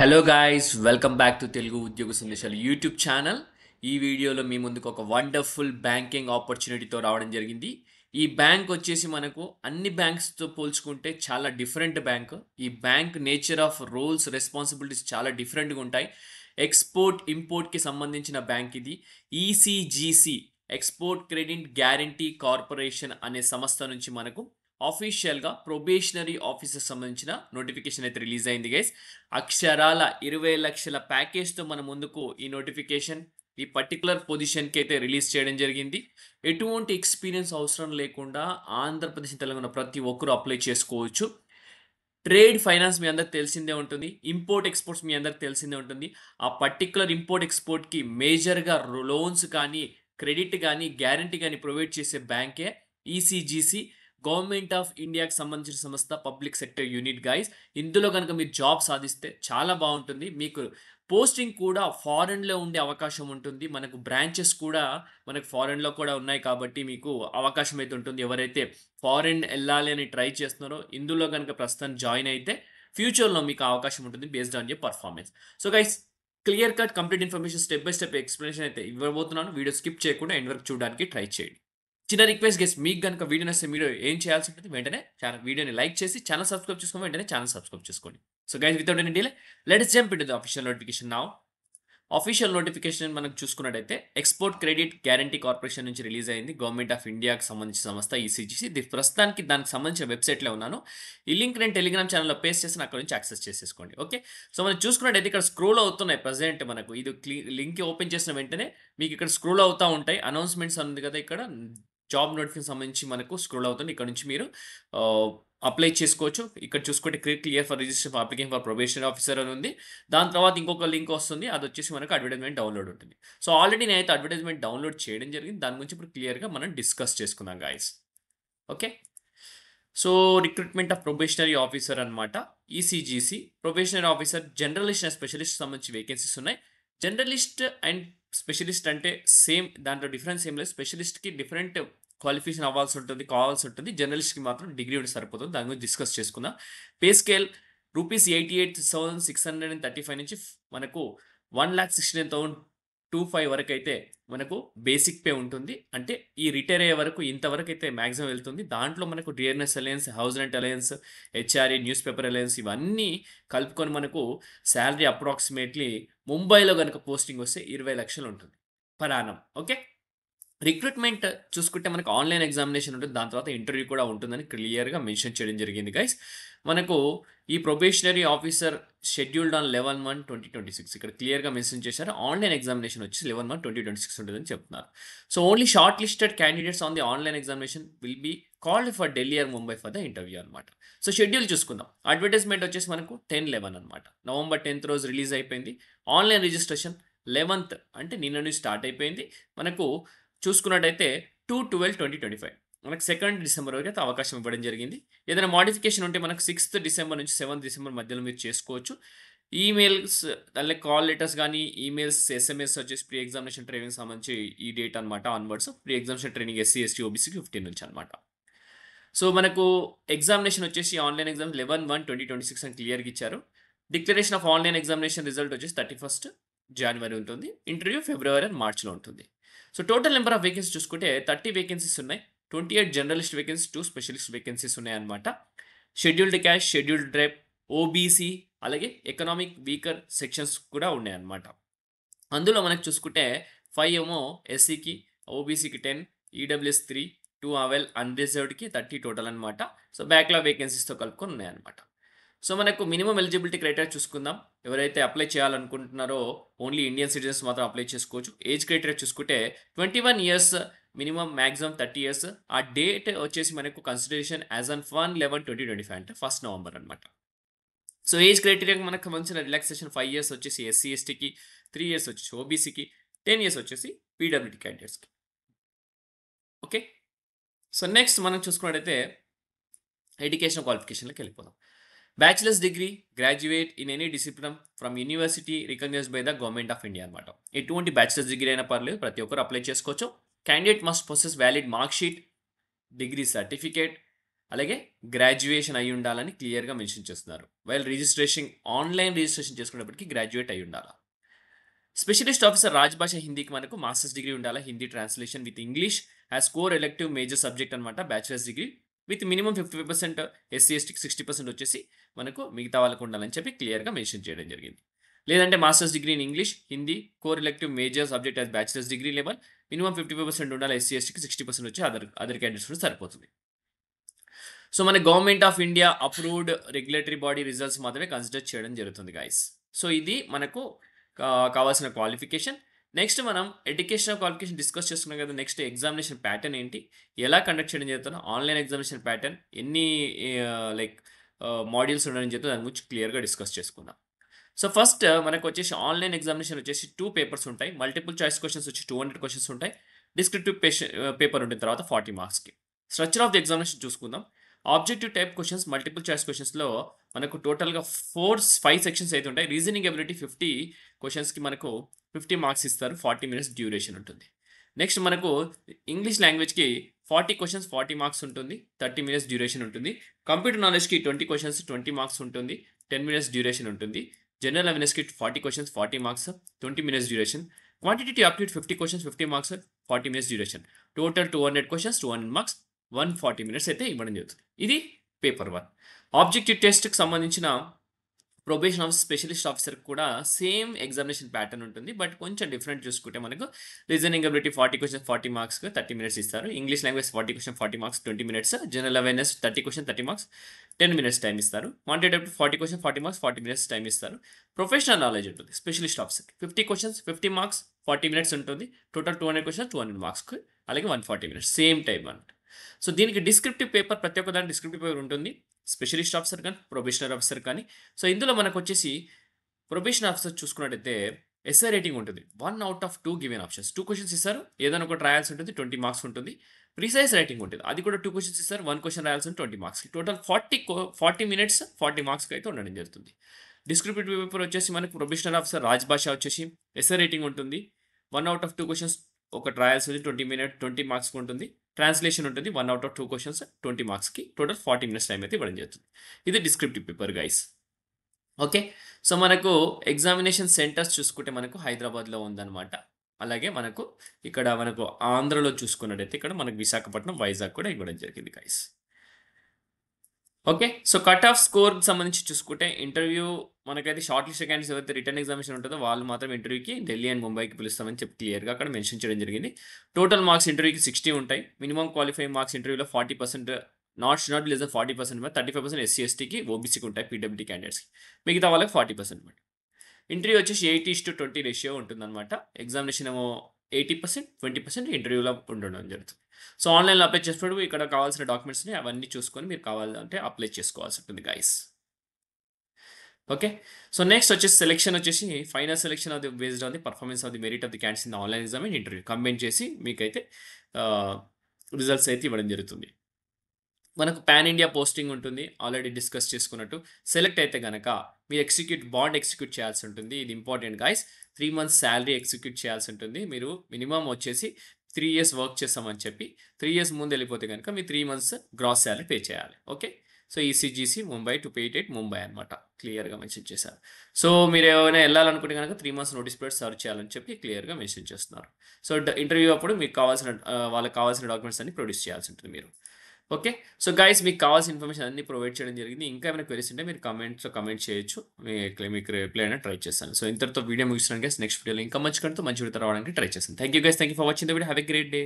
Hello guys welcome back to Telugu ఉద్యోగ సందేశాలు YouTube channel. ఈ వీడియోలో మీ ముందుకు ఒక వండర్ఫుల్ బ్యాంకింగ్ ఆపర్చునిటీతో రావడం జరిగింది. ఈ బ్యాంక్ వచ్చేసి మనకు అన్ని బ్యాంక్స్తో పోల్చుకుంటే చాలా డిఫరెంట్ బ్యాంక్. ఈ bank nature of roles responsibilities చాలా డిఫరెంట్గా ఉంటాయి. ఎక్స్పోర్ట్ ఇంపోర్ట్కి సంబంధించిన బ్యాంక్ ఇది. ECGC export credit guarantee corporation అనే సంస్థ నుంచి మనకు ఆఫీషియల్గా ప్రొబేషనరీ ఆఫీసర్ సంబంధించిన నోటిఫికేషన్ అయితే రిలీజ్ అయింది గైస్. అక్షరాల 20 లక్షల ప్యాకేజ్తో మన ముందుకు ఈ నోటిఫికేషన్ ఈ పర్టికులర్ పొజిషన్కి అయితే రిలీజ్ చేయడం జరిగింది. ఎటువంటి ఎక్స్పీరియన్స్ అవసరం లేకుండా ఆంధ్రప్రదేశ్ తెలంగాణ ప్రతి ఒక్కరూ అప్లై చేసుకోవచ్చు. ట్రేడ్ ఫైనాన్స్ మీ అందరికి తెలిసిందే ఉంటుంది. ఇంపోర్ట్ ఎక్స్పోర్ట్స్ మీ అందరికి తెలిసిందే ఉంటుంది. ఆ పర్టికులర్ ఇంపోర్ట్ ఎక్స్పోర్ట్కి మేజర్గా లోన్స్ కానీ క్రెడిట్ కానీ గ్యారంటీ కానీ ప్రొవైడ్ చేసే బ్యాంకే ఈసీజీసీ. గవర్నమెంట్ ఆఫ్ ఇండియాకి సంబంధించిన సంస్థ, పబ్లిక్ సెక్టర్ యూనిట్ గైస్. ఇందులో కనుక మీరు జాబ్ సాధిస్తే చాలా బాగుంటుంది. మీకు పోస్టింగ్ కూడా ఫారెన్లో ఉండే అవకాశం ఉంటుంది. మనకు బ్రాంచెస్ కూడా మనకు ఫారెన్లో కూడా ఉన్నాయి కాబట్టి మీకు అవకాశం అయితే ఉంటుంది. ఎవరైతే ఫారెన్ వెళ్ళాలి అని ట్రై చేస్తున్నారో ఇందులో కనుక ప్రస్తుతం జాయిన్ అయితే ఫ్యూచర్లో మీకు అవకాశం ఉంటుంది based on your performance. So guys, clear cut complete information step by step explanation అయితే ఇవ్వబోతున్నాను. వీడియో స్కిప్ చేయకుండా ఎండ్ వరకు చూడడానికి ట్రై చేయండి. చిన్న రిక్వెస్ట్ గైస్, మీకు కనుక వీడియో నచ్చితే మీరు ఏం చేయాల్సి ఉంటుంది, వెంటనే వీడియోని లైక్ చేసి ఛానల్ సబ్స్క్రైబ్ చేసుకోండి. వెంటనే ఛానల్ సబ్స్క్రైబ్ చేసుకోండి. So guys, without any delay let's jump into the official notification now. Official notification మనం చూసుకున్నట్టయితే ఎక్స్పోర్ట్ క్రెడిట్ గ్యారంటీ కార్పొరేషన్ నుంచి రిలీజ్ అయింది. గవర్నమెంట్ ఆఫ్ ఇండియాకి సంబంధించిన సంస్థ ఈసీజీసీ. ప్రస్తుతానికి దానికి సంబంధించిన వెబ్సైట్లో ఉన్నాను. ఈ లింక్ నేను టెలిగ్రామ్ ఛానల్లో పేస్ట్ చేసి అక్కడ నుంచి యాక్సెస్ చేసేసుకోండి. ఓకే, సో మనం చూసుకున్నట్టయితే ఇక్కడ స్క్రోల్ అవుతున్నాయి ప్రజెంట్ మనకు. ఇది లింక్ ఓపెన్ చేసిన వెంటనే మీకు ఇక్కడ స్క్రోల్ అవుతూ ఉంటాయి. అనౌన్స్మెంట్స్ ఉంది కదా, ఇక్కడ జాబ్ నోటిఫికేషన్ సంబంధించి మనకు స్క్రోల్ అవుతుంది. ఇక్కడ నుంచి మీరు అప్లై చేసుకోవచ్చు. ఇక్కడ చూసుకుంటే clear for register for application for probationary officer అని ఉంది. దాని తర్వాత ఇంకొక లింక్ వస్తుంది, అది వచ్చేసి మనకు అడ్వర్టైజ్మెంట్ డౌన్లోడ్ ఉంటుంది. సో ఆల్రెడీ నేనైతే అడ్వర్టైజ్మెంట్ డౌన్లోడ్ చేయడం జరిగింది. దాని గురించి ఇప్పుడు క్లియర్గా మనం డిస్కస్ చేసుకుందాం guys. Okay, so recruitment of probationary officer అనమాట. ECGC probationary officer generalist and specialist సంబంధించి వేకెన్సీస్ ఉన్నాయి. జనరలిస్ట్ అండ్ స్పెషలిస్ట్ అంటే సేమ్, దాంట్లో డిఫరెన్స్ ఏం లేదు. స్పెషలిస్ట్కి డిఫరెంట్ క్వాలిఫికేషన్ కావాల్సి ఉంటుంది. జర్నలిస్ట్కి మాత్రం డిగ్రీ ఉంటే సరిపోతుంది. దాని గురించి డిస్కస్ చేసుకుందాం. పే స్కేల్ ₹88,635 నుంచి మనకు 1,69,025 వరకు అయితే మనకు బేసిక్ పే ఉంటుంది. అంటే ఈ రిటైర్ అయ్యే వరకు ఇంతవరకు అయితే మ్యాక్సిమం వెళ్తుంది. దాంట్లో మనకు dearness alliance, house rent alliance, HRA, news paper alliance ఇవన్నీ కలుపుకొని మనకు శాలరీ అప్రాక్సిమేట్లీ ముంబైలో కనుక పోస్టింగ్ వస్తే 20 లక్షలు ఉంటుంది పర్ యానం. ఓకే, రిక్రూట్మెంట్ చూసుకుంటే మనకు ఆన్లైన్ ఎగ్జామినేషన్ ఉంటుంది. దాని తర్వాత ఇంటర్వ్యూ కూడా ఉంటుందని క్లియర్గా మెన్షన్ చేయడం జరిగింది గైస్. మనకు ఈ ప్రొబేషనరీ ఆఫీసర్ షెడ్యూల్డ్ ఆన్ 11/1/2026 ఇక్కడ క్లియర్గా మెన్షన్ చేశారు. ఆన్లైన్ ఎగ్జామినేషన్ వచ్చి 11/1/2026 ఉంటుందని చెప్తున్నారు. So only short listed candidates on the online examination will be called for Delhi or Mumbai for the interview అనమాట. సో షెడ్యూల్ చూసుకుందాం. అడ్వర్టైజ్మెంట్ వచ్చేసి మనకు 10/11 అనమాట. నవంబర్ 10th రోజు రిలీజ్ అయిపోయింది. ఆన్లైన్ రిజిస్ట్రేషన్ 11th అంటే నిన్న నుంచి స్టార్ట్ అయిపోయింది. మనకు చూసుకున్నట్టయితే 2/12/2025 మనకు 2nd డిసెంబర్ వరకు అయితే అవకాశం ఇవ్వడం జరిగింది. ఏదైనా మోడిఫికేషన్ ఉంటే మనకు 6th డిసెంబర్ నుంచి 7th డిసెంబర్ మధ్యలో మీరు చేసుకోవచ్చు. ఈమెయిల్స్ అలాగే కాల్ లెటర్స్ కానీ ఈమెయిల్స్, ఎస్ఎంఎస్ వచ్చేసి ప్రీ ఎగ్జామినేషన్ ట్రైనింగ్ సంబంధించి ఈ డేట్ అనమాట onwards. Pre examination training SC, ST, ఓబీసీకి 15 నుంచి అనమాట. సో మనకు ఎగ్జామినేషన్ వచ్చేసి ఆన్లైన్ ఎగ్జామ్ 11/1/2026 అని క్లియర్గా ఇచ్చారు. Declaration of online examination result వచ్చేసి 31st జనవరి ఉంటుంది. ఇంటర్వ్యూ ఫిబ్రవరి అండ్ మార్చ్లో ఉంటుంది. So total number of vacancy చూసుకుంటే 30 వేకెన్సీస్ ఉన్నాయి. 28 జర్నలిస్ట్ వేకెన్సీ, 2 స్పెషలిస్ట్ వేకెన్సీస్ ఉన్నాయన్నమాట. Scheduled caste, scheduled tribe, OBC అలాగే ఎకనామిక్ వీకర్ సెక్షన్స్ కూడా ఉన్నాయన్నమాట. అందులో మనకు చూసుకుంటే 5 ఏమో ఎస్సీకి, ఓబీసీకి 10, ఈడబ్ల్యూఎస్ 3, 2 అవెల్, అన్రిజర్వ్డ్కి 30 టోటల్ అనమాట. సో బ్యాక్లాగ్ వేకెన్సీస్తో కలుపుకొని ఉన్నాయన్నమాట. సో మనకు మినిమం ఎలిజిబిలిటీ క్రైటీరియా చూసుకుందాం. ఎవరైతే అప్లై చేయాలనుకుంటున్నారో ఓన్లీ ఇండియన్ సిటిజన్స్ మాత్రం అప్లై చేసుకోవచ్చు. ఏజ్ క్రైటీరియా చూసుకుంటే 21 ఇయర్స్ మినిమం, మ్యాక్సిమం 30 ఇయర్స్. ఆ డేట్ వచ్చేసి మనకు కన్సిడరేషన్ యాజ్ ఆన్ 1/11/2025 అంటే 1st నవంబర్ అనమాట. సో ఏజ్ క్రైటీరియాకి మనకు సంబంధించిన రిలాక్సేషన్ 5 ఇయర్స్ వచ్చేసి ఎస్సీ ఎస్టీకి, 3 ఇయర్స్ వచ్చేసి ఓబీసీకి, 10 ఇయర్స్ వచ్చేసి పీడబ్ల్యూడీ క్యాండిడేట్స్కి. ఓకే, సో నెక్స్ట్ మనం చూసుకున్నట్టయితే ఎడ్యుకేషన్ క్వాలిఫికేషన్లోకి వెళ్ళిపోదాం. Bachelors degree, graduate in any discipline from university recognised by the government of India అనమాట. ఎటువంటి బ్యాచిలర్స్ డిగ్రీ అయినా పర్లేదు, ప్రతి ఒక్కరు అప్లై చేసుకోవచ్చు. Candidate must possess valid mark sheet, degree certificate అలాగే గ్రాడ్యుయేషన్ అయ్యి ఉండాలని క్లియర్‌గా మెన్షన్ చేస్తున్నారు. వైల్ ఆన్‌లైన్ రిజిస్ట్రేషన్ చేసుకునేటప్పటికి గ్రాడ్యుయేట్ అయ్యి ఉండాల. స్పెషలిస్ట్ ఆఫీసర్ రాజ్‌భాష హిందీకి మనకు మాస్టర్స్ డిగ్రీ ఉండాలా. Hindi translation with English as core elective major subject అనమాట. Bachelors degree with minimum 55% SC, ఎస్టీకి 60% వచ్చేసి మనకు మిగతా వాళ్ళకి ఉండాలని చెప్పి క్లియర్‌గా మెన్షన్ చేయడం జరిగింది. లేదంటే masters degree in English, Hindi, core elective major subject as bachelors degree level minimum 55% ఉండాలి. ఎస్సీ, ఎస్టీకి 60% వచ్చి అదర్ క్యాండిడేట్స్ కూడా సరిపోతుంది. సో, మన government of India approved regulatory body results మాత్రమే కన్సిడర్ చేయడం జరుగుతుంది గైస్. సో, ఇది మనకు కావాల్సిన క్వాలిఫికేషన్. నెక్స్ట్ మనం ఎడ్యుకేషనల్ క్వాలిఫికేషన్ డిస్కస్ చేస్తున్నాం కదా! నెక్స్ట్ ఎగ్జామినేషన్ ప్యాటర్న్ ఏంటి? ఎలా కండక్ట్ చేయడం జరుగుతుందో, ఆన్‌లైన్ ఎగ్జామినేషన్ ప్యాటర్న్ ఎన్ని లైక్ మాడ్యూల్స్ ఉండడం జరుగుతుందో దాని గురించి క్లియర్‌గా డిస్కస్ చేసుకుందాం. సో, ఫస్ట్ మనకొచ్చేసి ఆన్‌లైన్ ఎగ్జామినేషన్ వచ్చేసి 2 పేపర్స్ ఉంటాయి. మల్టిపుల్ చాయిస్ క్వెషన్స్ వచ్చి 200 క్వెషన్స్ ఉంటాయి. డిస్క్రిప్టివ్ పేపర్ ఉంటుంది తర్వాత 40 మార్క్స్‌కి. స్ట్రక్చర్ ఆఫ్ ది ఎగ్జామినేషన్ చూసుకుందాం. Objective type questions, multiple choice క్వెషన్స్‌లో మనకు టోటల్‌గా 5 సెక్షన్స్ అయితే ఉంటాయి. రీజనింగ్ ఎబిలిటీ 50 క్వెషన్స్‌కి మనకు 50 మార్క్స్ ఇస్తారు. 40 మినిట్స్ డ్యూరేషన్ ఉంటుంది. నెక్స్ట్ మనకు ఇంగ్లీష్ లాంగ్వేజ్‌కి 40 క్వెషన్స్ 40 మార్క్స్ ఉంటుంది. 30 మినిట్స్ డ్యూరేషన్ ఉంటుంది. కంప్యూటర్ నాలెడ్జ్‌కి 20 క్వెషన్స్ 20 మార్క్స్ ఉంటుంది. 10 మినిట్స్ డ్యూరేషన్ ఉంటుంది. జనరల్ అవేర్నెస్‌కి 40 questions 40 marks 20 minutes duration. Quantitative aptitude 50 questions 50 marks 40 minutes duration. Total 200 questions 200 marks 140 minutes అయితే ఇవ్వడం జరుగుతుంది. ఇది పేపర్ 1. ఆబ్జెక్టివ్ టెస్ట్‌కి సంబంధించిన ప్రొబేషన్ ఆఫీసర్, స్పెషలిస్ట్ ఆఫీసర్‌కి కూడా సేమ్ ఎగ్జామినేషన్ ప్యాటర్న్ ఉంటుంది. బట్ కొంచెం డిఫరెంట్ చూసుకుంటే మనకు రీజనింగ్ ఎబిలిటీ 40 క్వెషన్స్ 40 మార్క్స్‌కి 30 మినిట్స్ ఇస్తారు. English language 40 question 40 marks 20 minutes. General awareness 30 question 30 marks 10 minutes time ఇస్తారు. Quantitative 40 question 40 marks 40 minutes time ఇస్తారు. ప్రొఫెషనల్ నాలెడ్జ్ ఉంటుంది స్పెషలిస్ట్ ఆఫీసర్‌కి 50 క్వెషన్స్ 50 మార్క్స్ 40 మినిట్స్ ఉంటుంది. టోటల్ 200 క్వెషన్స్ 200 మార్క్స్‌కి అలాగే 140 మినిట్స్ సేమ్ టైమ్ అన్నమాట. సో, దీనికి డిస్క్రిప్టివ్ పేపర్ ప్రతి ఒక్క దానికి డిస్క్రిప్టివ్ పేపర్ ఉంటుంది. స్పెషలిస్ట్ ఆఫీసర్ కానీ, ప్రొబేషనరీ ఆఫీసర్ కానీ. సో, ఇందులో మనకొచ్చేసి ప్రొబేషన్ ఆఫీసర్ చూసుకున్నట్టయితే ఎస్ఏ రేటింగ్ ఉంటుంది. 1 out of 2 given options. 2 questions ఇస్తారు. ఏదైనా ఒకటి రాయాల్సి ఉంటుంది. 20 మార్క్స్ ఉంటుంది. ప్రిసైజ్ రైటింగ్ ఉంటుంది. అది కూడా 2 క్వెషన్స్ ఇస్తారు. 1 క్వెషన్ రాయాల్సి ఉంటుంది 20 మార్క్స్‌కి. టోటల్ 40 మినిట్స్ 40 మార్క్స్‌కి అయితే ఉండడం జరుగుతుంది. డిస్క్రిప్టివ్ పేపర్ వచ్చేసి మనకు ప్రొబేషనరీ ఆఫీసర్ రాజ్‌భాష వచ్చేసి ఎస్ఏ రేటింగ్ ఉంటుంది. 1 ఔట్ ఆఫ్ 2 క్వెషన్స్ ఒకటి రాయాల్సింది 20 మార్క్స్‌కి ఉంటుంది. ట్రాన్స్‌లేషన్ ఉంటుంది. 1 ఔట్ ఆఫ్ 2 క్వెషన్స్ 20 మార్క్స్‌కి. టోటల్ 40 మినిట్స్ టైమ్ అయితే ఇవ్వడం జరుగుతుంది. ఇది descriptive paper guys. Okay. So, మనకు ఎగ్జామినేషన్ సెంటర్స్ చూసుకుంటే మనకు హైదరాబాద్‌లో ఉందన్నమాట. అలాగే మనకు ఆంధ్రలో చూసుకున్నట్టయితే ఇక్కడ మనకు విశాఖపట్నం, వైజాగ్ కూడా ఇవ్వడం జరిగింది guys. Okay. So, cut off స్కోర్‌కి సంబంధించి చూసుకుంటే ఇంటర్వ్యూ మనకైతే షార్ట్ లిస్ట్ క్యాండిడేట్స్ ఎవరైతే రిటన్ ఎగ్జామినేషన్ ఉంటుందో వాళ్ళు మాత్రం ఇంటర్వ్యూకి ఢిల్లీ అండ్ ముంబైకి పిలుస్తామని చెప్పి క్లియర్‌గా అక్కడ మెన్షన్ చేయడం జరిగింది. టోటల్ మార్క్స్ ఇంటర్వ్యూకి 60 ఉంటాయి. మినిమమ్ క్వాలిఫైయింగ్ మార్క్స్ ఇంటర్వ్యూలో 40% should not be less then 40% 35% SC, ఎస్టీకి, ఓబీసీకి ఉంటాయి. పీడబ్ల్యూడీ క్యాండిడేట్స్‌కి. మిగతా వాళ్ళకి 40% మాట. ఇంటర్వ్యూ వచ్చేసి 80:20 రేషియో ఉంటుందన్నమాట. ఎగ్జామినేషన్ ఏమో 80%, 20% ఇంటర్వ్యూలో ఉండడం జరుగుతుంది. సో, ఆన్‌లైన్‌లో అప్లై చేసేటప్పుడు ఇక్కడ కావాల్సిన డాక్యుమెంట్స్‌ని అవన్నీ చూసుకొని మీరు కావాలంటే అప్లై చేసుకోవాల్సి ఉంటుంది గైస్. ఓకే. సో, నెక్స్ట్ వచ్చేసి సెలక్షన్ వచ్చేసి final selection of the based on the performance of the merit of the candidates in the online exam and interview combine చేసి మీకైతే ఆహ్, రిజల్ట్స్ అయితే ఇవ్వడం జరుగుతుంది. మనకు పాన్ ఇండియా పోస్టింగ్ ఉంటుంది. ఆల్రెడీ డిస్కస్ చేసుకున్నట్టు. సెలెక్ట్ అయితే గనక మీరు బాండ్ ఎగ్జిక్యూట్ చేయాల్సి ఉంటుంది. ఇది important guys. 3 months salary execute చేయాల్సి ఉంటుంది. మీరు మినిమమ్ వచ్చేసి 3 ఇయర్స్ వర్క్ చేస్తామని చెప్పి 3 ఇయర్స్ ముందు వెళ్ళిపోతే గనక మీ 3 మంత్స్ గ్రాస్ సాలరీ పే చేయాలి. Okay. So, ECGC Mumbai to pay it Mumbai అనమాట. క్లియర్‌గా మెన్షన్ చేశారు. సో, మీరు ఏమైనా ఎళ్ళాలనుకుంటే గనక 3 మంత్స్ నోటీస్ పీరియడ్ సర్వ్ చేయాలని చెప్పి క్లియర్‌గా మెన్షన్ చేస్తున్నారు. సో, ఇంటర్వ్యూ అప్పుడు మీకు కావాల్సిన వాళ్ళకి కావాల్సిన డాక్యుమెంట్స్ అన్ని ప్రొడ్యూస్ చేయాల్సి ఉంటుంది మీరు. ఓకే. సో, గైస్ మీకు కావాల్సిన ఇన్ఫర్మేషన్ అన్నీ ప్రొవైడ్ చేయడం జరిగింది. ఇంకా ఏమైనా క్వెరీస్ ఉంటే మీరు కామెంట్స్‌లో కామెంట్ చేయొచ్చు. మీకు రిప్లై అయినా ట్రై చేస్తాను. సో, ఇంతటితో వీడియో ముగిస్తున్నాను గైస్. నెక్స్ట్ వీడియోలో ఇంకా మంచి కంటెంట్‌తో మంచి వీడియోతో రావడానికి ట్రై చేస్తాను. Thank you guys. Thank you for watching the video. Have a great day.